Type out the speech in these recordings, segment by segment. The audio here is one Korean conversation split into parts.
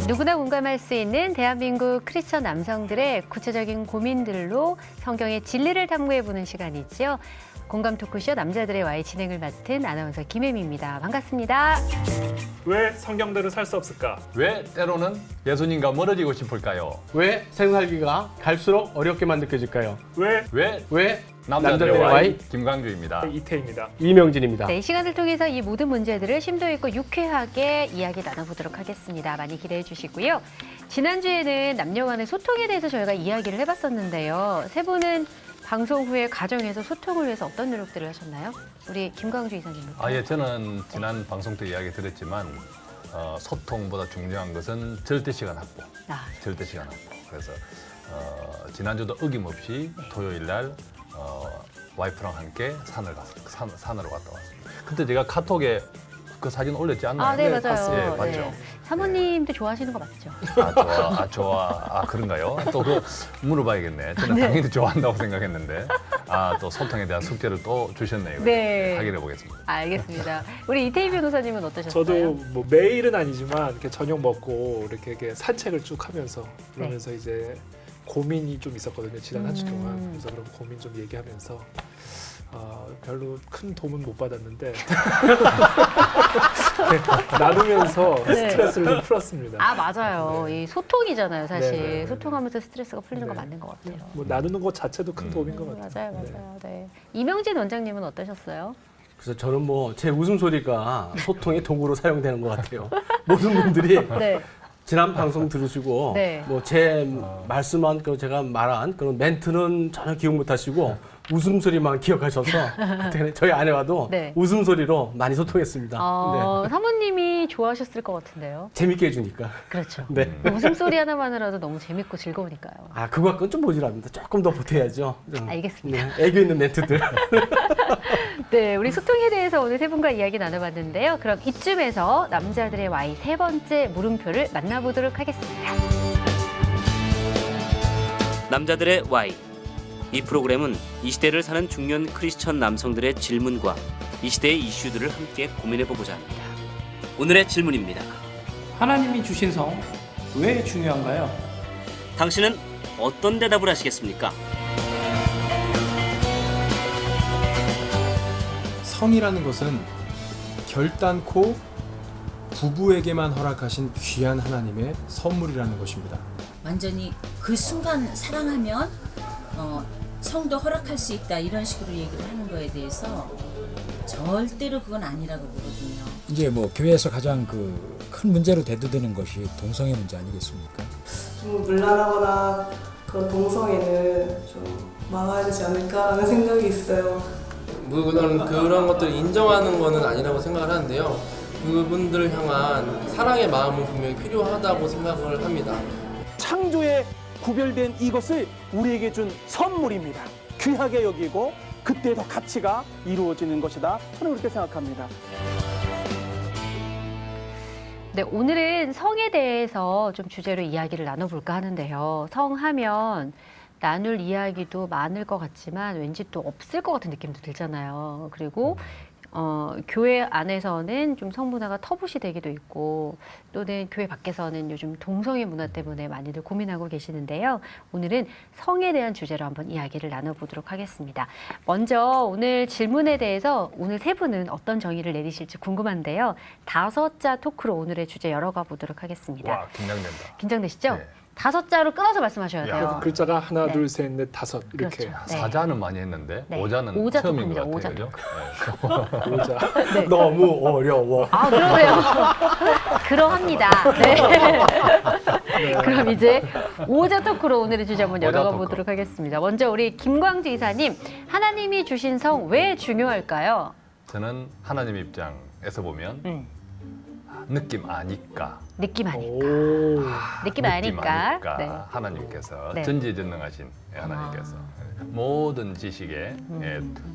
누구나 공감할 수 있는 대한민국 크리스천 남성들의 구체적인 고민들로 성경의 진리를 탐구해보는 시간이지요. 공감 토크쇼 남자들의 와의 진행을 맡은 아나운서 김혜미입니다. 반갑습니다. 왜 성경대로 살 수 없을까? 왜 때로는 예수님과 멀어지고 싶을까요? 왜 생살기가 갈수록 어렵게만 느껴질까요? 왜 남자들의 남자들의 와이 와이 김광주입니다. 이태입니다. 이명진입니다. 네, 이 시간을 통해서 이 모든 문제들을 심도 있고 유쾌하게 이야기 나눠보도록 하겠습니다. 많이 기대해 주시고요. 지난주에는 남녀 간의 소통에 대해서 저희가 이야기를 해봤었는데요. 세 분은 방송 후에 가정에서 소통을 위해서 어떤 노력들을 하셨나요? 우리 김광주 이사님부터. 예, 저는 지난 방송 때 이야기 드렸지만 소통보다 중요한 것은 절대 시간 확보. 절대 시간 확보. 그래서 지난주도 어김없이 토요일 날 와이프랑 함께 산으로 갔다 왔습니다. 그때 제가 카톡에 그 사진 올렸지 않나요? 아, 네, 맞아요. 봤어요. 예, 봤죠. 네. 사모님도 좋아하시는 거 맞죠? 그런가요? 또 그 물어봐야겠네. 저는 당연히 좋아한다고 생각했는데, 또 소통에 대한 숙제를 또 주셨네요. 네. 확인해 보겠습니다. 알겠습니다. 우리 이태희 변호사님은 어떠셨어요? 저도 뭐 매일은 아니지만 이렇게 저녁 먹고 이렇게 산책을 쭉 하면서 그러면서 이제 고민이 좀 있었거든요. 지난 한 주 동안. 그래서 그런 고민 좀 얘기하면서 별로 큰 도움은 못 받았는데 나누면서 네. 스트레스를 좀 풀었습니다. 아, 맞아요. 네. 이 소통이잖아요, 사실. 네, 네, 네. 소통하면서 스트레스가 풀리는 거 네. 맞는 것 같아요. 뭐 나누는 것 자체도 큰 도움인 것 같아요. 맞아요. 네. 이명진 원장님은 어떠셨어요? 그래서 저는 뭐 제 웃음소리가 소통의 도구로 사용되는 것 같아요. 모든 분들이 네. 지난 방송 들으시고 네. 뭐 제 말씀한 제가 말한 그런 멘트는 전혀 기억 못 하시고 웃음소리만 기억하셔서 그때 저희 아내와도 네. 웃음소리로 많이 소통했습니다. 네. 사모님이 좋아하셨을 것 같은데요. 재밌게 해주니까. 그렇죠. 네. 웃음소리 하나만으로도 너무 재밌고 즐거우니까요. 그거하고는 좀 모자랍니다. 조금 더 보태야죠. 좀. 알겠습니다. 네, 애교 있는 멘트들. 네, 우리 소통에 대해서 오늘 세 분과 이야기 나눠봤는데요. 그럼 이쯤에서 남자들의 와이 세 번째 물음표를 만나보도록 하겠습니다. 남자들의 와이. 이 프로그램은 이 시대를 사는 중년 크리스천 남성들의 질문과 이 시대의 이슈들을 함께 고민해보고자 합니다. 오늘의 질문입니다. 하나님이 주신 성 왜 중요한가요? 당신은 어떤 대답을 하시겠습니까? 성이라는 것은 결단코 부부에게만 허락하신 귀한 하나님의 선물이라는 것입니다. 완전히 그 순간 사랑하면 성도 허락할 수 있다 이런 식으로 얘기를 하는 거에 대해서 절대로 그건 아니라고 보거든요. 이제 뭐 교회에서 가장 큰 문제로 대두되는 것이 동성애 문제 아니겠습니까? 좀 문란하거나 그런 동성애는 좀 막아야 되지 않을까라는 생각이 있어요. 물론 그런 것들을 인정하는 것은 아니라고 생각을 하는데요. 그분들을 향한 사랑의 마음은 분명히 필요하다고 생각을 합니다. 창조에 구별된 이것을 우리에게 준 선물입니다. 귀하게 여기고 그때 더 가치가 이루어지는 것이다. 저는 그렇게 생각합니다. 네, 오늘은 성에 대해서 좀 주제로 이야기를 나눠볼까 하는데요. 성하면 나눌 이야기도 많을 것 같지만 왠지 또 없을 것 같은 느낌도 들잖아요. 그리고 교회 안에서는 좀 성문화가 터부시 되기도 있고 또는 교회 밖에서는 요즘 동성애 문화 때문에 많이들 고민하고 계시는데요. 오늘은 성에 대한 주제로 한번 이야기를 나눠보도록 하겠습니다. 먼저 오늘 질문에 대해서 오늘 세 분은 어떤 정의를 내리실지 궁금한데요. 5자 토크로 오늘의 주제 열어가 보도록 하겠습니다. 와, 긴장된다. 긴장되시죠? 네. 5자로 끊어서 말씀하셔야 돼요. 그래서 글자가 하나, 네. 둘, 셋, 넷, 다섯 이렇게. 그렇죠. 네. 사자는 많이 했는데 네. 오자는 오자 처음인 것 토크입니다. 같아요. 그죠? 오자. 네. 너무 어려워. 아, 그러세요. 그러합니다. 네. 그럼 이제 오자 토크로 오늘의 주제 한번 열어가 토크. 보도록 하겠습니다. 먼저 우리 김광주 이사님, 하나님이 주신 성 왜 중요할까요? 저는 하나님 입장에서 보면 느낌 아니까 느낌 아닐까. 오. 느낌 아닐까. 네. 하나님께서 네. 전지전능하신 하나님께서 모든 지식에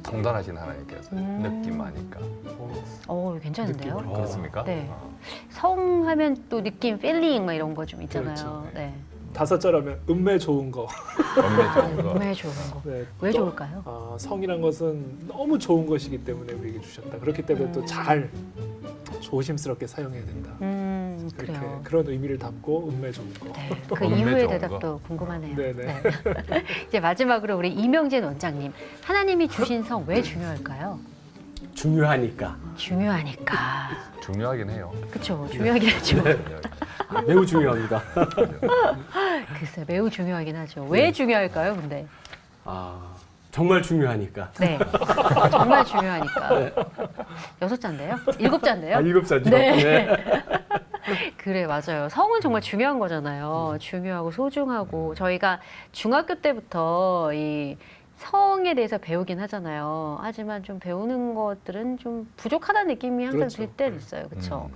통달하신 하나님께서 느낌 아닐까. 괜찮은데요? 그렇습니까? 네. 성하면 또 느낌, 필링 막 이런 거 좀 있잖아요. 그렇죠. 네. 5자 하면 음매 좋은 거. 엄매 좋은 거. 왜 좋은 거? 네, 왜 또, 좋을까요? 성이란 것은 너무 좋은 것이기 때문에 우리에게 주셨다. 그렇기 때문에 또 잘 조심스럽게 사용해야 된다. 이렇게 그래요. 그런 의미를 담고 음매 좋은 거. 네, 그 엄매 이후의 좋은 대답도 궁금하네요. 네네. 네. 이제 마지막으로 우리 이명진 원장님, 하나님이 주신 성 왜 중요할까요? 중요하니까. 중요하니까. 중요하긴 해요. 그렇죠. 중요하긴 하죠. 매우 중요합니다. 글쎄, 매우 중요하긴 하죠. 왜 중요할까요, 근데? 정말 중요하니까. 네, 정말 중요하니까. 6자인데요? 7자인데요? 7자죠. 네. 그래, 맞아요. 성은 정말 중요한 거잖아요. 중요하고 소중하고. 저희가 중학교 때부터 이 성에 대해서 배우긴 하잖아요. 하지만 좀 배우는 것들은 좀 부족하다는 느낌이 항상 그렇죠. 들 때는 있어요. 그렇죠?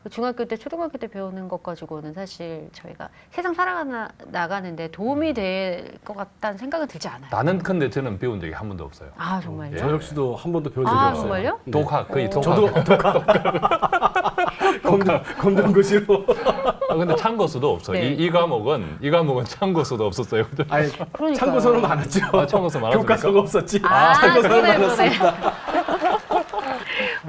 중학교 때, 초등학교 때 배우는 것 가지고는 사실 저희가 세상 살아나가는데 도움이 될 것 같다는 생각은 들지 않아요. 나는 근데 저는 배운 적이 한 번도 없어요. 아, 정말요? 저 역시도 한 번도 배운 적이 없어요. 정말요? 네. 독학, 거의 독학. 저도 검정고시로. 근데 참고서도 없어. 네. 이 과목은 참고서도 없었어요. 아니, 그러니까요. 참고서는 많았죠. 참고서 많았습니까? 교과서가 없었지. 참고서는 참고서는 그러네. 많았습니다.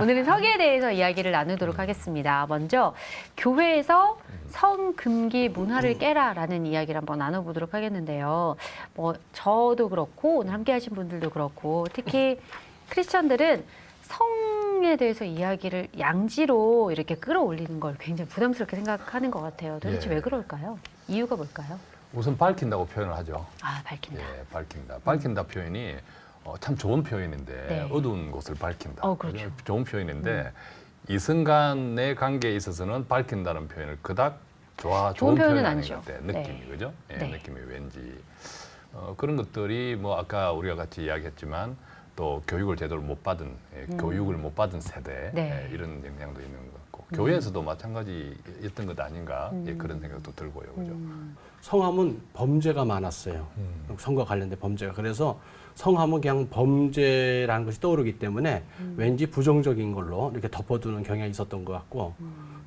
오늘은 성에 대해서 이야기를 나누도록 하겠습니다. 먼저 교회에서 성금기 문화를 깨라라는 이야기를 한번 나눠보도록 하겠는데요. 뭐 저도 그렇고 오늘 함께하신 분들도 그렇고 특히 크리스천들은 성에 대해서 이야기를 양지로 이렇게 끌어올리는 걸 굉장히 부담스럽게 생각하는 것 같아요. 도대체 예. 왜 그럴까요? 이유가 뭘까요? 우선 밝힌다고 표현을 하죠. 밝힌다. 예, 밝힌다. 밝힌다 표현이 참 좋은 표현인데 네. 어두운 것을 밝힌다. 그렇죠. 좋은 표현인데 이 순간의 관계에 있어서는 밝힌다는 표현을 그닥 좋은 표현은 표현이 아닌 아니죠. 것 같아요. 느낌이 네. 그죠? 예, 네. 느낌이 왠지 그런 것들이 뭐 아까 우리가 같이 이야기했지만 또 교육을 제대로 못 받은 교육을 못 받은 세대 네. 이런 영향도 있는 것 같고 교회에서도 마찬가지였던 것 아닌가 그런 생각도 들고요, 그죠? 성함은 범죄가 많았어요. 성과 관련된 범죄가. 그래서 성함은 그냥 범죄라는 것이 떠오르기 때문에 왠지 부정적인 걸로 이렇게 덮어두는 경향이 있었던 것 같고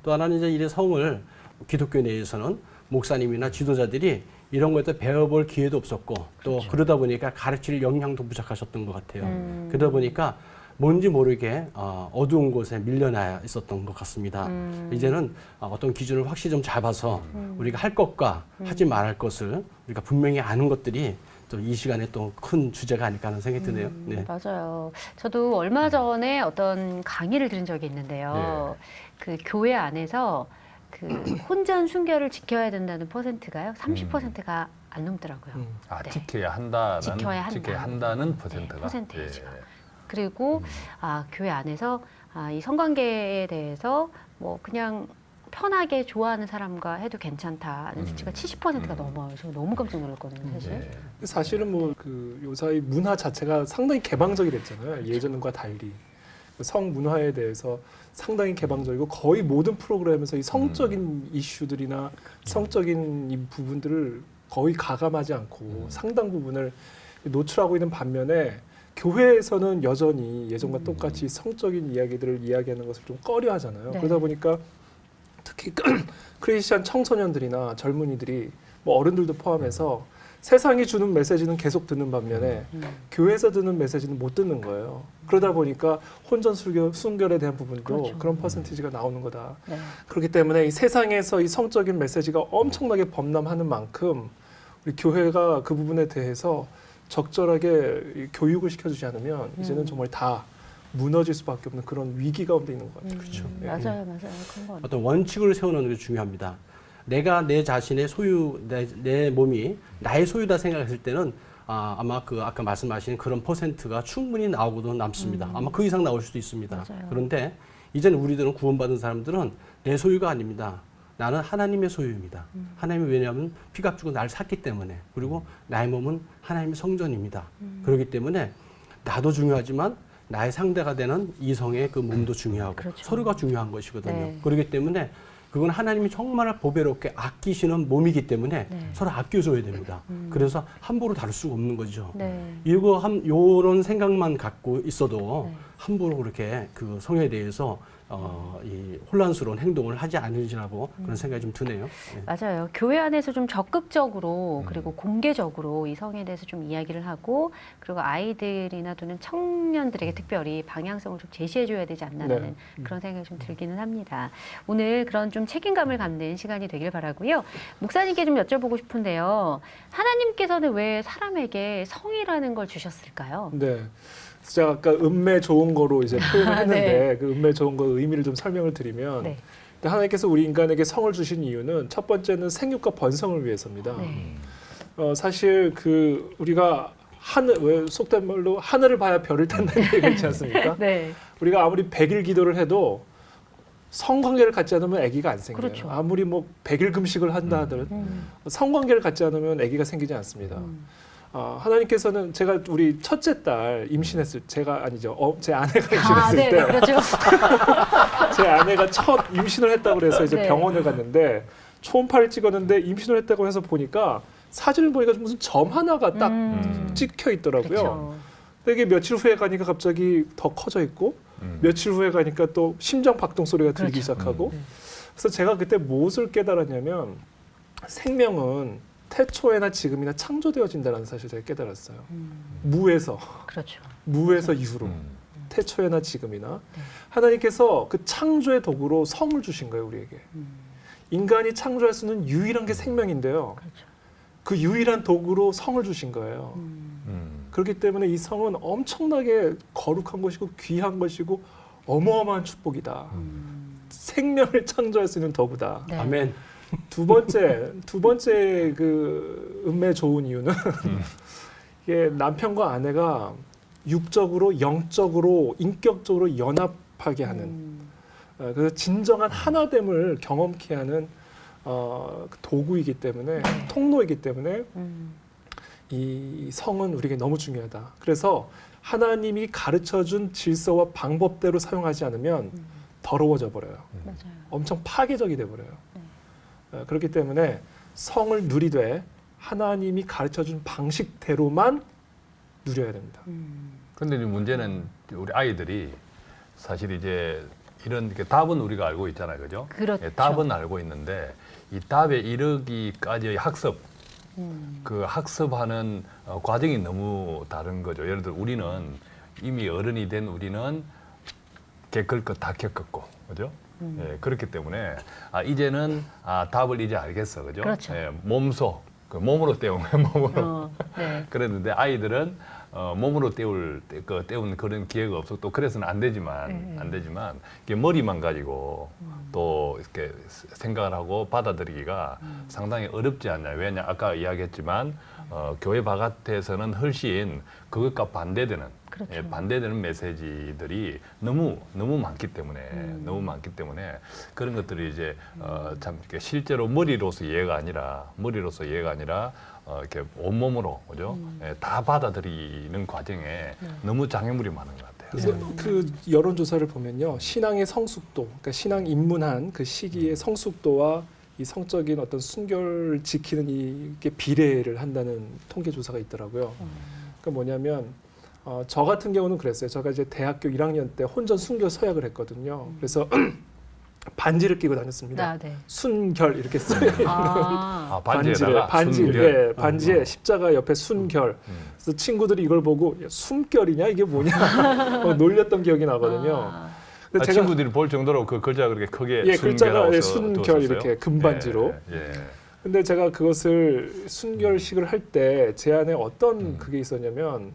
또 하나는 이제 이 성을 기독교 내에서는 목사님이나 지도자들이 이런 것에 배워볼 기회도 없었고 또 그렇죠. 그러다 보니까 가르칠 역량도 부족하셨던 것 같아요. 그러다 보니까 뭔지 모르게 어두운 곳에 밀려나 있었던 것 같습니다. 이제는 어떤 기준을 확실히 좀 잡아서 우리가 할 것과 하지 말할 것을 우리가 분명히 아는 것들이 또 이 시간에 또 큰 주제가 아닐까 하는 생각이 드네요. 네. 맞아요. 저도 얼마 전에 어떤 강의를 들은 적이 있는데요. 그 교회 안에서 그 혼전 순결을 지켜야 된다는 퍼센트가요. 30%가 안 넘더라고요. 네. 지켜야 한다는 퍼센트가. 퍼센테이지가. 예. 그리고 교회 안에서 이 성관계에 대해서 뭐 그냥 편하게 좋아하는 사람과 해도 괜찮다는 수치가 70%가 넘어요. 저 너무 깜짝 놀랐거든요, 사실. 예. 사실은 뭐 그 요사이 문화 자체가 상당히 개방적이랬잖아요. 예전과 달리 성 문화에 대해서 상당히 개방적이고 거의 모든 프로그램에서 이 성적인 이슈들이나 성적인 이 부분들을 거의 가감하지 않고 상당 부분을 노출하고 있는 반면에 교회에서는 여전히 예전과 똑같이 성적인 이야기들을 이야기하는 것을 좀 꺼려하잖아요. 네. 그러다 보니까 특히 크리스천 청소년들이나 젊은이들이 뭐 어른들도 포함해서 세상이 주는 메시지는 계속 듣는 반면에 교회에서 듣는 메시지는 못 듣는 거예요. 그러다 보니까 혼전 순결에 대한 부분도 그렇죠. 그런 퍼센티지가 나오는 거다. 네. 그렇기 때문에 이 세상에서 이 성적인 메시지가 엄청나게 범람하는 만큼 우리 교회가 그 부분에 대해서 적절하게 교육을 시켜주지 않으면 이제는 정말 다 무너질 수밖에 없는 그런 위기 가운데 있는 것 같아요. 그렇죠. 맞아요. 그런 거 같아요. 어떤 원칙을 세우는 게 중요합니다. 내가 내 자신의 소유, 내 몸이 나의 소유다 생각했을 때는 아마 그 아까 말씀하신 그런 퍼센트가 충분히 나오고도 남습니다. 아마 그 이상 나올 수도 있습니다. 맞아요. 그런데 이제는 우리들은 구원받은 사람들은 내 소유가 아닙니다. 나는 하나님의 소유입니다. 하나님이 왜냐하면 피값 주고 나를 샀기 때문에 그리고 나의 몸은 하나님의 성전입니다. 그렇기 때문에 나도 중요하지만 나의 상대가 되는 이성의 그 몸도 중요하고 그렇죠. 서로가 중요한 것이거든요. 네. 그렇기 때문에 그건 하나님이 정말 보배롭게 아끼시는 몸이기 때문에 네. 서로 아껴줘야 됩니다. 그래서 함부로 다룰 수가 없는 거죠. 네. 요런 생각만 갖고 있어도 네. 함부로 그렇게 그 성에 대해서 이 혼란스러운 행동을 하지 않으시라고 그런 생각이 좀 드네요. 네. 맞아요. 교회 안에서 좀 적극적으로 그리고 공개적으로 이 성에 대해서 좀 이야기를 하고 그리고 아이들이나 또는 청년들에게 특별히 방향성을 좀 제시해줘야 되지 않나라는 그런 생각이 좀 들기는 합니다. 오늘 그런 좀 책임감을 갖는 시간이 되길 바라고요. 목사님께 좀 여쭤보고 싶은데요. 하나님께서는 왜 사람에게 성이라는 걸 주셨을까요? 네. 제가 아까 음매 좋은 거로 이제 표현을 했는데 네. 그 음매 좋은 거의 의미를 좀 설명을 드리면 네. 하나님께서 우리 인간에게 성을 주신 이유는 첫 번째는 생육과 번성을 위해서입니다. 네. 사실 그 우리가 왜 속된 말로 하늘을 봐야 별을 탄다는 얘기가 있지 않습니까? 네. 우리가 아무리 100일 기도를 해도 성관계를 갖지 않으면 아기가 안 생겨요. 그렇죠. 아무리 뭐 100일 금식을 한다 하더라도 성관계를 갖지 않으면 아기가 생기지 않습니다. 하나님께서는 제가 우리 첫째 딸 임신했을 제가 아니죠. 제 아내가 임신했을 네, 때 그렇죠. 제 아내가 첫 임신을 했다고 그래서 이제 네. 병원을 갔는데 초음파를 찍었는데 임신을 했다고 해서 보니까 사진을 보니까 무슨 점 하나가 딱 찍혀 있더라고요. 그렇죠. 근데 이게 며칠 후에 가니까 갑자기 더 커져 있고 며칠 후에 가니까 또 심장 박동 소리가 들리기 그렇죠. 시작하고 그래서 제가 그때 무엇을 깨달았냐면 생명은 태초에나 지금이나 창조되어진다는 사실을 제가 깨달았어요. 무에서 그렇죠. 이후로 태초에나 지금이나 하나님께서 그 창조의 도구로 성을 주신 거예요, 우리에게. 인간이 창조할 수 있는 유일한 게 생명인데요. 그렇죠. 그 유일한 도구로 성을 주신 거예요. 그렇기 때문에 이 성은 엄청나게 거룩한 것이고 귀한 것이고 어마어마한 축복이다. 생명을 창조할 수 있는 도구다. 네. 아멘. 두 번째 그 음매 좋은 이유는 이게 남편과 아내가 육적으로, 영적으로, 인격적으로 연합하게 하는 그래서 진정한 하나됨을 경험케 하는 도구이기 때문에 통로이기 때문에 이 성은 우리에게 너무 중요하다. 그래서 하나님이 가르쳐준 질서와 방법대로 사용하지 않으면 더러워져 버려요. 맞아요. 엄청 파괴적이 돼 버려요. 그렇기 때문에 성을 누리되 하나님이 가르쳐준 방식대로만 누려야 됩니다. 그런데 문제는 우리 아이들이 사실 이제 이런 답은 우리가 알고 있잖아요, 그죠? 그렇죠. 예, 답은 알고 있는데 이 답에 이르기까지의 학습, 그 학습하는 과정이 너무 다른 거죠. 예를 들어 우리는 이미 어른이 된 우리는 겪을 것 다 겪었고, 그죠? 예, 그렇기 때문에 이제는 답을 이제 알겠어, 그죠? 그렇죠. 예, 몸소, 그 몸으로 때운 거예요, 몸으로. 네. 그랬는데 아이들은 몸으로 때운 그런 기회가 없어. 또 그래서는 안 되지만 이게 머리만 가지고 또 이렇게 생각을 하고 받아들이기가 상당히 어렵지 않나요? 왜냐 아까 이야기했지만 교회 바깥에서는 훨씬 그것과 반대되는 그렇죠. 예, 반대되는 메시지들이 너무 많기 때문에 그런 것들이 이제 참 이렇게 실제로 머리로서 이해가 아니라 이렇게 온몸으로 그죠? 예, 다 받아들이는 과정에 너무 장애물이 많은 것 같아요. 그래서 그 여론조사를 보면요, 신앙의 성숙도, 그러니까 신앙 입문한 그 시기의 성숙도와 이 성적인 어떤 순결을 지키는 이게 비례를 한다는 통계 조사가 있더라고요. 그러니까 뭐냐면 저 같은 경우는 그랬어요. 제가 이제 대학교 1학년 때 혼전 순교 서약을 했거든요. 그래서 반지를 끼고 다녔습니다. 네. 순결 이렇게 써요. 반지에 십자가 옆에 순결. 그래서 친구들이 이걸 보고 야, 숨결이냐 이게 뭐냐 놀렸던 기억이 나거든요. 근데 친구들이 볼 정도로 그 글자가 그렇게 크게 글자가 순결 순결 이렇게 금반지로. 근데 제가 그것을 순결식을 할 때 제 안에 어떤 그게 있었냐면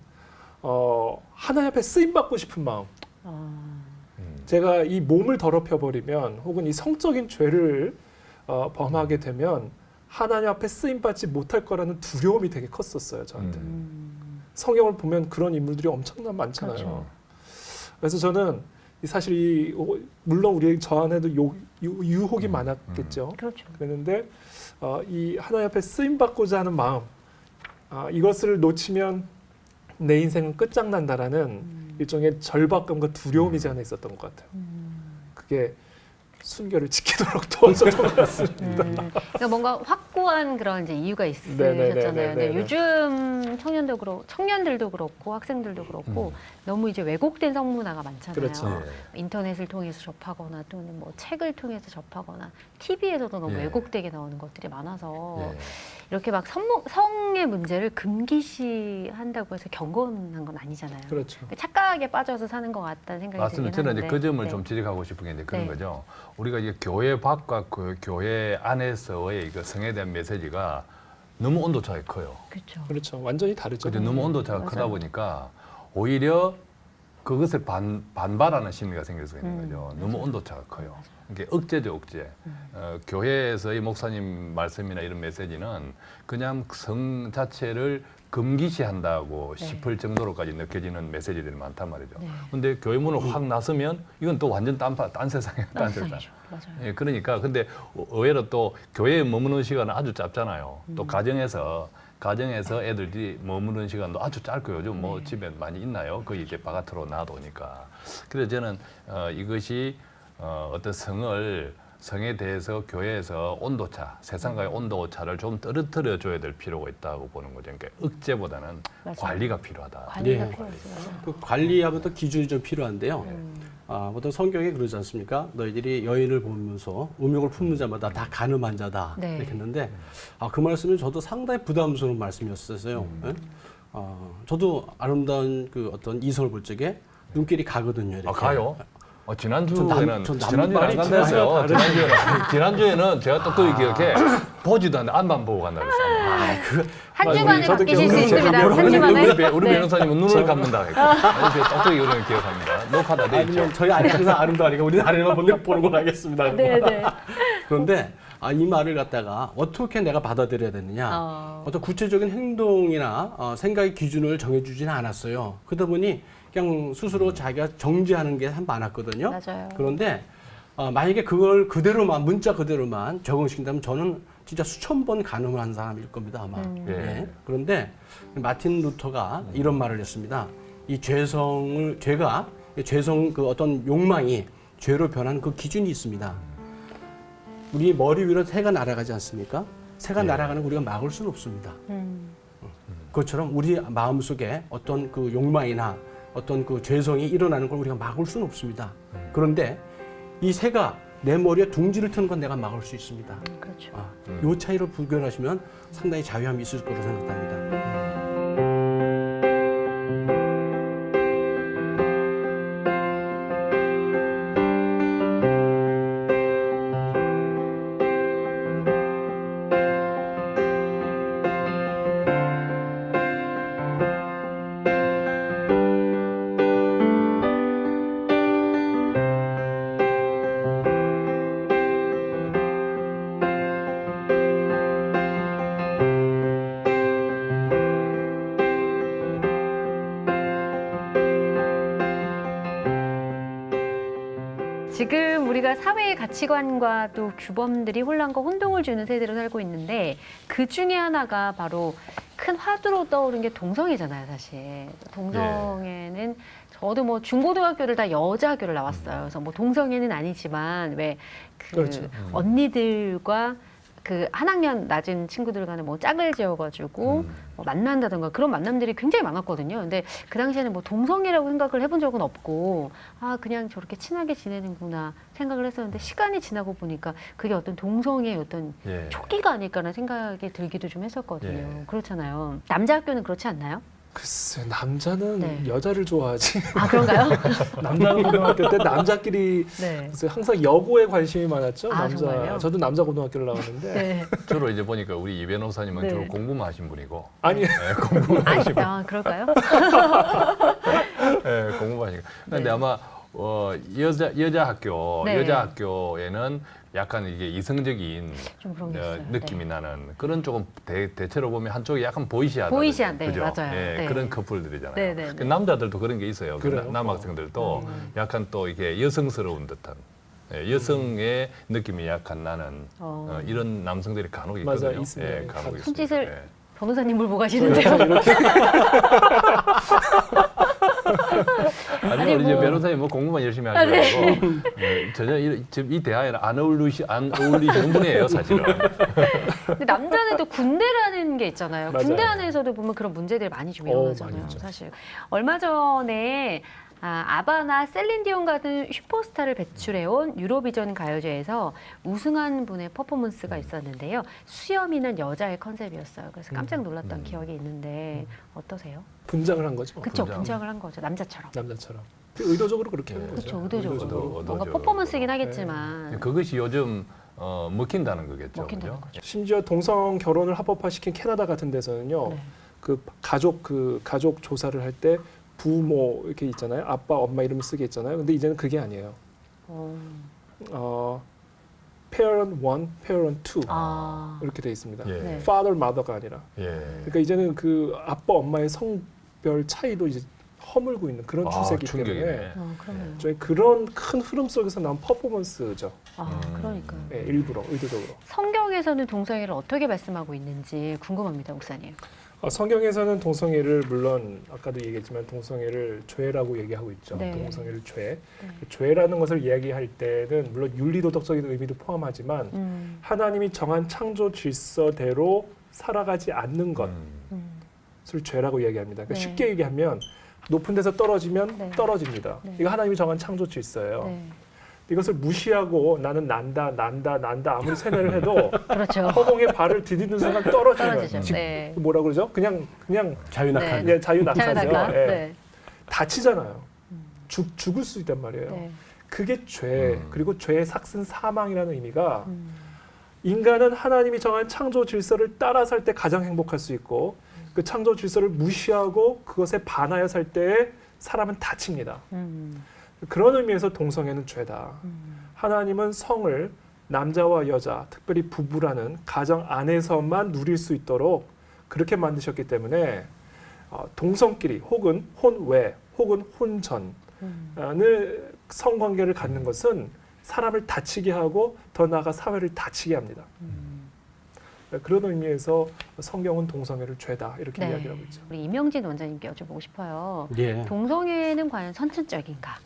하나님 앞에 쓰임 받고 싶은 마음. 제가 이 몸을 더럽혀 버리면 혹은 이 성적인 죄를 범하게 되면 하나님 앞에 쓰임 받지 못할 거라는 두려움이 되게 컸었어요, 저한테. 성경을 보면 그런 인물들이 엄청나 많잖아요. 그렇죠. 그래서 저는 사실 물론 저 안에도 유혹이 많았겠죠. 그렇죠. 그랬는데 이 하나님 앞에 쓰임 받고자 하는 마음, 이것을 놓치면 내 인생은 끝장난다라는 일종의 절박감과 두려움이 제 안에 있었던 것 같아요. 그게 순결을 지키도록 도와줬던 것 같습니다. 그러니까 뭔가 확고한 그런 이제 이유가 네네네네네. 있으셨잖아요. 근데 요즘 청년들도 그렇고 학생들도 그렇고 너무 이제 왜곡된 성문화가 많잖아요. 그렇죠. 인터넷을 통해서 접하거나 또는 뭐 책을 통해서 접하거나 TV에서도 너무 예. 왜곡되게 나오는 것들이 많아서 예. 이렇게 막 성의 문제를 금기시한다고 해서 경건한 건 아니잖아요. 그렇죠. 그러니까 착각에 빠져서 사는 것 같다는 생각이 맞습니다. 들긴 저는 하는데. 이제 그 점을 네. 좀 지적하고 싶은 게 이제 그런 네. 거죠. 우리가 이제 교회 밖과 그 교회 안에서의 그 성에 대한 메시지가 너무 온도차가 커요. 그렇죠. 그렇죠. 완전히 다르죠. 그죠? 너무 온도차가 크다 맞아요. 보니까 오히려 그것을 반발하는 심리가 생길 수 있는 거죠. 너무 온도차가 커요. 이게 억제죠, 억제. 교회에서의 목사님 말씀이나 이런 메시지는 그냥 성 자체를 금기시한다고 네. 싶을 정도로까지 느껴지는 메시지들이 많단 말이죠. 네. 근데 교회 문을 확 나서면 이건 또 완전 딴 세상이에요, 딴 세상. 딴세상이죠. 맞아요. 예, 그러니까 근데 의외로 또 교회에 머무는 시간은 아주 짧잖아요. 또 가정에서 애들이 머무는 시간도 아주 짧고요. 요즘 뭐 집에 많이 있나요? 거의 이제 바깥으로 놔두니까. 그래서 저는 이것이 어떤 성에 대해서 교회에서 온도차, 세상과의 온도차를 좀 떨어뜨려 줘야 될 필요가 있다고 보는 거죠. 그러니까 억제보다는 맞아요. 관리가 필요하다. 관리가 예. 필요했어요. 그 관리하면 또 기준이 좀 필요한데요. 보통 성경에 그러지 않습니까? 너희들이 여인을 보면서 음욕을 품는 자마다 다 간음한 자다 네. 이렇게 했는데 그 말씀이 저도 상당히 부담스러운 말씀이었어요. 예? 저도 아름다운 그 어떤 이성을 볼 적에 눈길이 가거든요. 이렇게. 가요? 지난주에는 전 안 남발이 간다했어요. 지난주에는 제가 똑똑히 기억해 보지도 않는데 앞만 보고 간다 그랬어요. 한 주만에 저도 바뀌실 수 기억나요. 있습니다. 한 주만에. 우리 네. 변호사님은 눈을 감는다 했고 제가 똑똑히 이런 기억합니다. 녹화다 돼 있죠. 아니면 저희 아내 항상 아름다우니까 우리는 아내만 보는 걸 하겠습니다. 네네. 그런데 이 말을 갖다가 어떻게 내가 받아들여야 되느냐. 어떤 구체적인 행동이나 생각의 기준을 정해주지는 않았어요. 그러다 보니 그냥 스스로 자기가 정지하는 게 참 많았거든요. 맞아요. 그런데 만약에 그걸 그대로만 문자 그대로만 적응시킨다면 저는 진짜 수천 번 간음을 한 사람일 겁니다 아마. 예. 그런데 마틴 루터가 이런 말을 했습니다. 이 죄가 죄성 그 어떤 욕망이 죄로 변하는 그 기준이 있습니다. 우리 머리 위로 새가 날아가지 않습니까? 새가 날아가는 거 우리가 막을 수는 없습니다. 그것처럼 우리 마음속에 어떤 그 욕망이나 어떤 그 죄성이 일어나는 걸 우리가 막을 수는 없습니다. 그런데 이 새가 내 머리에 둥지를 트는 건 내가 막을 수 있습니다. 그렇죠. 이 차이로 구별하시면 상당히 자유함이 있을 거로 생각합니다. 지금 우리가 사회의 가치관과 또 규범들이 혼란과 혼동을 주는 세대로 살고 있는데 그 중에 하나가 바로 큰 화두로 떠오른 게 동성애잖아요, 사실. 동성애는 저도 뭐 중고등학교를 다 여자 학교를 나왔어요. 그래서 뭐 동성애는 아니지만 왜 그 그렇죠. 언니들과 그 한 학년 낮은 친구들과는 뭐 짝을 지어가지고 뭐 만난다던가 그런 만남들이 굉장히 많았거든요. 근데 그 당시에는 뭐 동성애라고 생각을 해본 적은 없고 그냥 저렇게 친하게 지내는구나 생각을 했었는데 시간이 지나고 보니까 그게 어떤 동성애의 어떤 예. 초기가 아닐까라는 생각이 들기도 좀 했었거든요. 예. 그렇잖아요. 남자 학교는 그렇지 않나요? 글쎄 남자는 네. 여자를 좋아하지. 그런가요? 남자 고등학교 때 남자끼리 네. 글쎄 항상 여고에 관심이 많았죠. 정말요? 저도 남자 고등학교를 나왔는데 네. 주로 이제 보니까 우리 이 변호사님은 네. 주로 공부만 하신 분이고 아니 공부만 하신 분. 그럴까요? 네, 공부만 하시고. 근데 네. 아마 여자 학교에는 약간 이게 이성적인 좀 그런 게 있어요. 느낌이 네. 나는 그런 조금 대체로 보면 한쪽이 약간 보이시하다. 보이시한, 네, 그죠? 맞아요. 예, 네. 그런 커플들이잖아요. 네, 네, 네. 그 남자들도 그런 게 있어요. 그 그래요? 남학생들도 약간 또 이게 여성스러운 듯한 여성의 느낌이 약간 나는 이런 남성들이 간혹 있거든요. 맞아요, 있습니다. 예, 간혹 있습니다. 손짓을 예. 변호사님 물고 가시는데요. 이렇게 아니 뭐- 이제 변호사님 뭐 공부만 열심히 하지 말고 전혀 이 대화에는 안 어울리시는 분이에요 사실은. 근데 남자는 또 군대라는 게 있잖아요. 맞아요. 군대 안에서도 보면 그런 문제들이 많이 좀 일어나잖아요. 많이 있죠. 사실 얼마 전에 아바나 셀린디온 같은 슈퍼스타를 배출해온 유로비전 가요제에서 우승한 분의 퍼포먼스가 있었는데요. 수염이는 여자의 컨셉이었어요. 그래서 깜짝 놀랐던 기억이 있는데 어떠세요? 분장을 한 거죠. 그쵸, 분장. 분장을 한 거죠. 남자처럼. 남자처럼. 의도적으로 그렇게 한 거죠. 그렇죠, 의도적으로. 의도적으로. 뭔가 퍼포먼스이긴 하겠지만 그것이 요즘 먹힌다는 거겠죠. 먹힌다는 그죠? 거죠. 심지어 동성 결혼을 합법화시킨 캐나다 같은 데서는요. 네. 그 가족 조사를 할 때 부모 이렇게 있잖아요. 아빠, 엄마 이름을 쓰게 있잖아요. 근데 이제는 그게 아니에요. parent 1, parent 2 아, 이렇게 돼 있습니다. 예. 네. father, mother가 아니라. 예. 그러니까 이제는 그 아빠, 엄마의 성별 차이도 이제 허물고 있는 그런 추세이기 충격이네. 때문에 그러네요. 저희 그런 큰 흐름 속에서 나온 퍼포먼스죠. 그러니까요. 네, 일부러 의도적으로. 성경에서는 동성애를 어떻게 말씀하고 있는지 궁금합니다, 목사님. 성경에서는 동성애를 물론 아까도 얘기했지만 동성애를 죄라고 얘기하고 있죠. 네. 동성애를 죄. 죄라는 것을 이야기할 때는 물론 윤리도덕적인 의미도 포함하지만 하나님이 정한 창조 질서대로 살아가지 않는 것을 죄라고 이야기합니다. 그러니까 네. 쉽게 얘기하면 높은 데서 떨어지면 네. 떨어집니다. 네. 이거 하나님이 정한 창조 질서예요. 네. 이것을 무시하고 나는 난다 아무리 세뇌를 해도 그렇죠. 허공에 발을 디디는 순간 떨어지는 떨어지죠. 즉, 네. 뭐라 그러죠? 그냥 자유낙하. 네. 자유낙하죠. 자유낙하. 예. 네. 다치잖아요. 죽을 수 있단 말이에요. 네. 그게 죄 그리고 죄의 삭슨 사망이라는 의미가 음. 인간은 하나님이 정한 창조 질서를 따라 살 때 가장 행복할 수 있고 그 창조 질서를 무시하고 그것에 반하여 살 때에 사람은 다칩니다. 그런 의미에서 동성애는 죄다. 하나님은 성을 남자와 여자, 특별히 부부라는 가정 안에서만 누릴 수 있도록 그렇게 만드셨기 때문에 동성끼리 혹은 혼외 혹은 혼전의 성관계를 갖는 것은 사람을 다치게 하고 더 나아가 사회를 다치게 합니다. 그런 의미에서 성경은 동성애를 죄다 이렇게 네. 이야기하고 있죠. 우리 임영진 원장님께 여쭤보고 싶어요. 예. 동성애는 과연 선천적인가?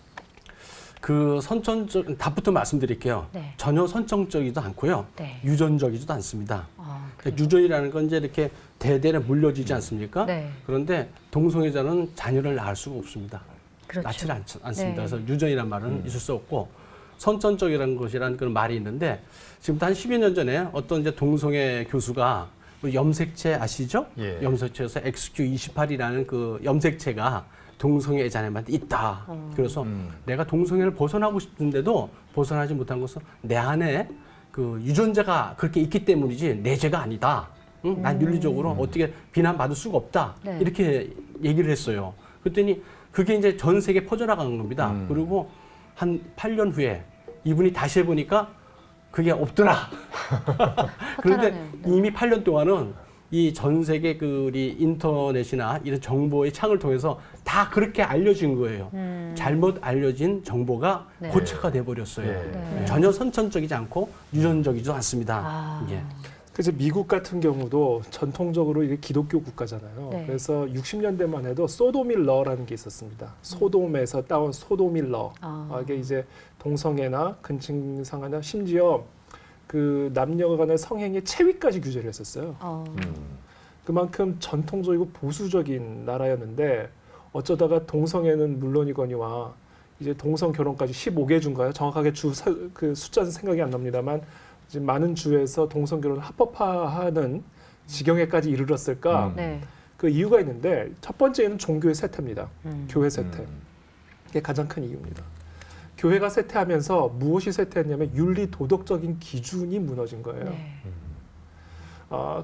그 선천적 답부터 말씀드릴게요. 네. 전혀 선천적이지도 않고요. 네. 유전적이지도 않습니다. 그래요? 그러니까 유전이라는 건 이제 이렇게 대대로 물려지지 않습니까? 네. 그런데 동성애자는 자녀를 낳을 수가 없습니다. 그렇죠. 낳지를 않습니다. 네. 그래서 유전이란 말은 있을 수 없고 선천적이라는 것이라는 그런 말이 있는데 지금부터 한 10여 년 전에 어떤 이제 동성애 교수가 염색체 아시죠? 예. 염색체에서 XQ28이라는 그 염색체가 동성애 자녀한테 있다. 그래서 내가 동성애를 벗어나고 싶은데도 벗어나지 못한 것은 내 안에 그 유전자가 그렇게 있기 때문이지 내 죄가 아니다. 응? 난 윤리적으로 어떻게 비난받을 수가 없다. 네. 이렇게 얘기를 했어요. 그랬더니 그게 이제 전 세계에 퍼져나간 겁니다. 그리고 한 8년 후에 이분이 다시 해보니까 그게 없더라. 그런데 허탈하네요. 네. 이미 8년 동안은 이 전 세계 그 우리 인터넷이나 이런 정보의 창을 통해서 다 그렇게 알려진 거예요. 잘못 알려진 정보가 네. 고착화 돼 버렸어요. 네. 전혀 선천적이지 않고 유전적이지도 않습니다. 아. 예. 그래서 미국 같은 경우도 전통적으로 이게 기독교 국가잖아요. 네. 그래서 60년대만 해도 소도밀러라는 게 있었습니다. 소돔에서 따온 소도밀러. 이게 이제 동성애나 근친상하나 심지어 그 남녀 간의 성행위 체위까지 규제를 했었어요. 그만큼 전통적이고 보수적인 나라였는데 어쩌다가 동성애는 물론이거니와 이제 동성 결혼까지 15개 주인가요? 정확하게 그 숫자는 생각이 안 납니다만 이제 많은 주에서 동성 결혼을 합법화하는 지경에까지 이르렀을까? 네. 그 이유가 있는데 첫 번째는 종교의 쇠퇴입니다. 교회 쇠퇴. 이게 가장 큰 이유입니다. 교회가 쇠퇴하면서 무엇이 쇠퇴했냐면 윤리 도덕적인 기준이 무너진 거예요. 네.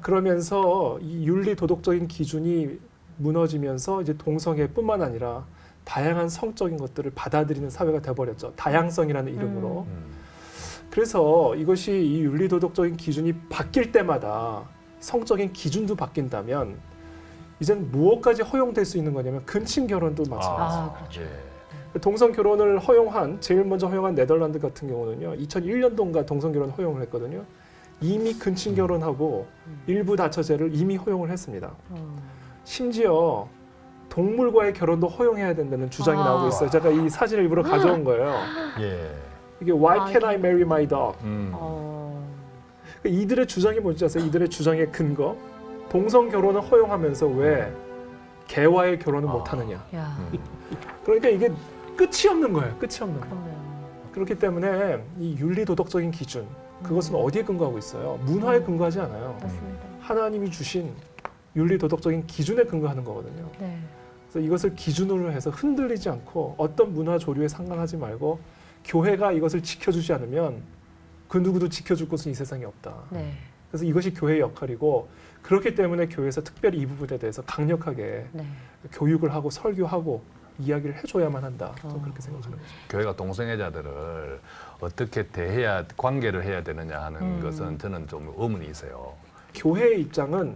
그러면서 이 윤리 도덕적인 기준이 무너지면서 이제 동성애뿐만 아니라 다양한 성적인 것들을 받아들이는 사회가 돼버렸죠. 다양성이라는 이름으로. 그래서 이것이 이 윤리 도덕적인 기준이 바뀔 때마다 성적인 기준도 바뀐다면 이젠 무엇까지 허용될 수 있는 거냐면 근친 결혼도 마찬가지입니다. 그렇죠. 동성 결혼을 제일 먼저 허용한 네덜란드 같은 경우는요, 2001년도인가 동성 결혼 허용을 했거든요. 이미 근친 결혼하고 일부 다처제를 이미 허용을 했습니다. 심지어 동물과의 결혼도 허용해야 된다는 주장이 아. 나오고 있어요. 제가 이 사진을 일부러 가져온 거예요. 예. 이게 Why 아, Can't I Marry My Dog? 어. 이들의 주장이 뭔지 아세요? 이들의 주장의 근거? 동성 결혼을 허용하면서 왜 개와의 결혼을 못하느냐? 야, 그러니까 이게 끝이 없는 거예요. 끝이 없는 거. 그러네요. 그렇기 때문에 이 윤리 도덕적인 기준 그것은 어디에 근거하고 있어요? 문화에 근거하지 않아요. 맞습니다. 하나님이 주신 윤리 도덕적인 기준에 근거하는 거거든요. 네. 그래서 이것을 기준으로 해서 흔들리지 않고 어떤 문화 조류에 상관하지 말고 교회가 이것을 지켜주지 않으면 그 누구도 지켜줄 곳은 이 세상에 없다. 네. 그래서 이것이 교회의 역할이고 그렇기 때문에 교회에서 특별히 이 부분에 대해서 강력하게 네. 교육을 하고 설교하고 이야기를 해줘야만 한다. 저는 그렇게 생각하는 거죠. 교회가 동성애자들을 어떻게 대해야 관계를 해야 되느냐 하는 것은 저는 좀 의문이 있어요. 교회의 입장은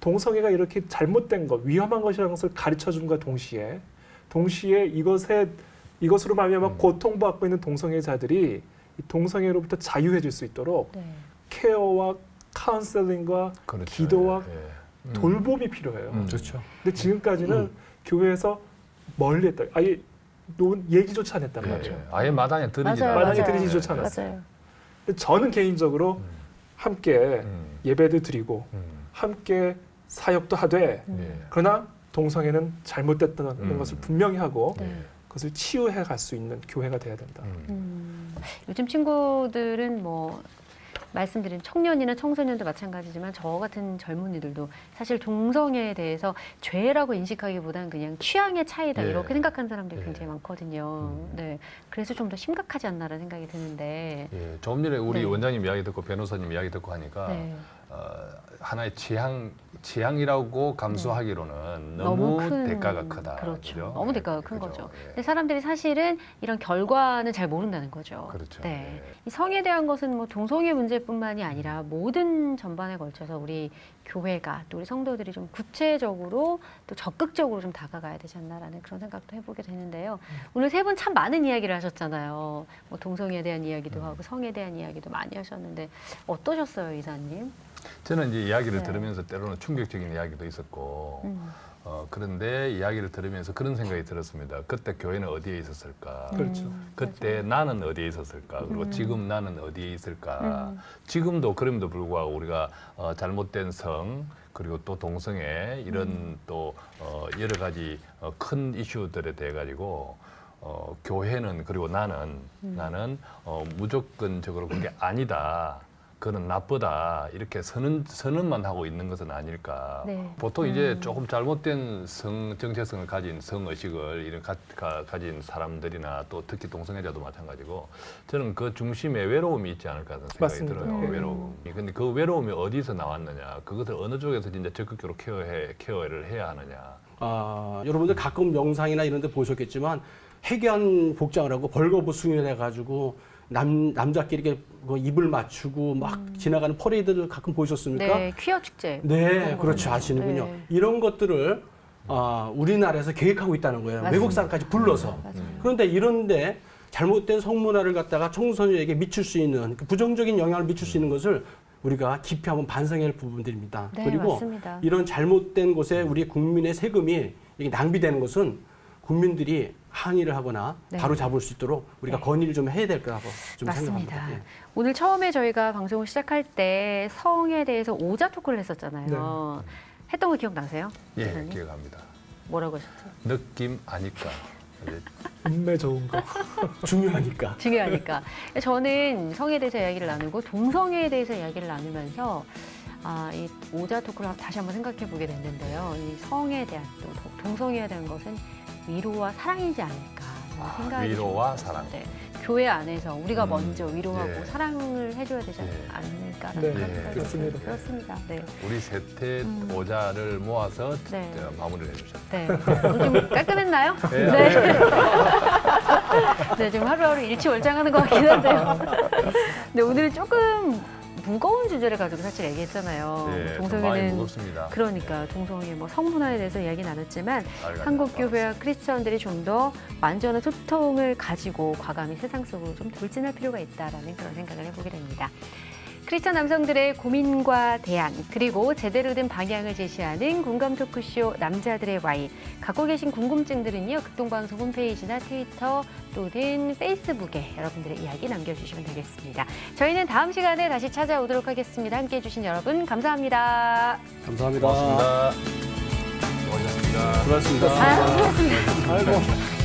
동성애가 이렇게 잘못된 것, 위험한 것이라는 것을 가르쳐 준과 동시에 이것으로 말미암아 고통받고 있는 동성애자들이 이 동성애로부터 자유해질 수 있도록 네. 케어와 카운셀링과 그렇죠. 기도와 예. 돌봄이 필요해요. 그렇죠. 근데 지금까지는 교회에서 멀리 했다. 아예 얘기조차 안 했단 예. 말이에요. 아예 마당에 들이지 맞아요, 마당에 맞아요. 들이지조차 않았어요. 맞아요. 근데 저는 개인적으로 함께 예배도 드리고 음. 함께 사역도 하되 예. 그러나 동성애는 잘못됐다는 것을 분명히 하고 네. 그것을 치유해 갈 수 있는 교회가 돼야 된다. 요즘 친구들은 뭐 말씀드린 청년이나 청소년도 마찬가지지만 저 같은 젊은이들도 사실 동성애에 대해서 죄라고 인식하기보다는 그냥 취향의 차이다 예. 이렇게 생각하는 사람들이 예. 굉장히 많거든요. 네, 그래서 좀 더 심각하지 않나라는 생각이 드는데. 예. 조금 전에 우리 네. 원장님 이야기 듣고 변호사님 이야기 듣고 하니까 네. 하나의 취향이라고 감수하기로는 너무 대가가 크다. 그렇죠. 그죠? 너무 예, 대가가 큰 그죠? 거죠. 예. 근데 사람들이 사실은 이런 결과는 잘 모른다는 거죠. 그렇죠. 네. 예. 이 성에 대한 것은 뭐 동성애 문제뿐만이 아니라 모든 전반에 걸쳐서 우리 교회가 또 우리 성도들이 좀 구체적으로 또 적극적으로 좀 다가가야 되지 않나라는 그런 생각도 해보게 되는데요. 오늘 세 분 참 많은 이야기를 하셨잖아요. 뭐 동성애에 대한 이야기도 하고 성에 대한 이야기도 많이 하셨는데 어떠셨어요, 이사님? 저는 이제 이야기를 네. 들으면서 때로는 충격적인 이야기도 있었고 그런데 이야기를 들으면서 그런 생각이 들었습니다. 그때 교회는 어디에 있었을까? 그렇죠. 그때 나는 어디에 있었을까? 그리고 지금 나는 어디에 있을까? 지금도 그럼에도 불구하고 우리가 잘못된 성 그리고 또 동성애 이런 또 여러 가지 큰 이슈들에 대해 가지고 교회는 그리고 나는 무조건적으로 그게 아니다. 그는 나쁘다 이렇게 선언만 하고 있는 것은 아닐까. 네. 보통 이제 조금 잘못된 성 정체성을 가진 성의식을 이런 가진 사람들이나 또 특히 동성애자도 마찬가지고 저는 그 중심에 외로움이 있지 않을까 하는 생각이 맞습니다. 들어요. 외로움이. 근데 그 외로움이 어디서 나왔느냐, 그것을 어느 쪽에서 진짜 적극적으로 케어를 해야 하느냐. 여러분들 가끔 영상이나 이런 데 보셨겠지만 해괴한 복장을 하고 벌거벗으려 해가지고 남자끼리 이렇게 뭐 입을 맞추고 막 지나가는 퍼레이드를 가끔 보셨습니까? 네, 퀴어 축제. 네, 그렇죠. 아시는군요. 네. 이런 것들을 우리나라에서 계획하고 있다는 거예요. 맞습니다. 외국 사람까지 불러서. 그런데 이런데 잘못된 성문화를 갖다가 청소년에게 미칠 수 있는 그 부정적인 영향을 미칠 수 있는 것을 우리가 깊이 한번 반성해야 할 부분들입니다. 네, 그리고 맞습니다. 이런 잘못된 곳에 우리 국민의 세금이 이게 낭비되는 것은 국민들이 항의를 하거나 네. 바로 잡을 수 있도록 우리가 네. 건의를 좀 해야 될 거라고 좀 맞습니다. 생각합니다. 예. 오늘 처음에 저희가 방송을 시작할 때 성에 대해서 오자 토크를 했었잖아요. 했던 거 기억나세요? 예, 기사님? 기억합니다. 뭐라고 하셨죠? 느낌 아니까. 음매 좋은 거. 중요하니까. 중요하니까. 저는 성에 대해서 이야기를 나누고 동성애에 대해서 이야기를 나누면서 이 오자 토크를 다시 한번 생각해 보게 됐는데요. 이 성에 대한 또 동성애에 대한 것은 위로와 사랑이지 않을까 하는 생각이 위로와 듭니다. 사랑. 네. 교회 안에서 우리가 먼저 위로하고 예. 사랑을 해줘야 되지 예. 않을까라는 네, 생각이 그렇습니다. 그렇습니다. 네. 우리 세태 오자를 모아서 네. 마무리를 해주셨다. 네. 오늘 좀 깔끔했나요? 네. 네, 지금 하루하루 일치월장하는 것 같긴 한데요. 네, 오늘은 조금 무거운 주제를 가지고 사실 얘기했잖아요. 네, 좀 많이 무겁습니다. 그러니까 동성애 뭐 성문화에 대해서 이야기 나눴지만 알겠습니다. 한국 교회와 크리스천들이 좀 더 완전한 소통을 가지고 과감히 세상 속으로 좀 돌진할 필요가 있다라는 그런 생각을 해보게 됩니다. 크리스천 남성들의 고민과 대안, 그리고 제대로 된 방향을 제시하는 공감 토크쇼 남자들의 Y. 갖고 계신 궁금증들은요, 극동방송 홈페이지나 트위터 또는 페이스북에 여러분들의 이야기 남겨주시면 되겠습니다. 저희는 다음 시간에 다시 찾아오도록 하겠습니다. 함께해 주신 여러분 감사합니다. 감사합니다. 고맙습니다. 수고하셨습니다. 수고하셨습니다. 수고하셨습니다. 아이고.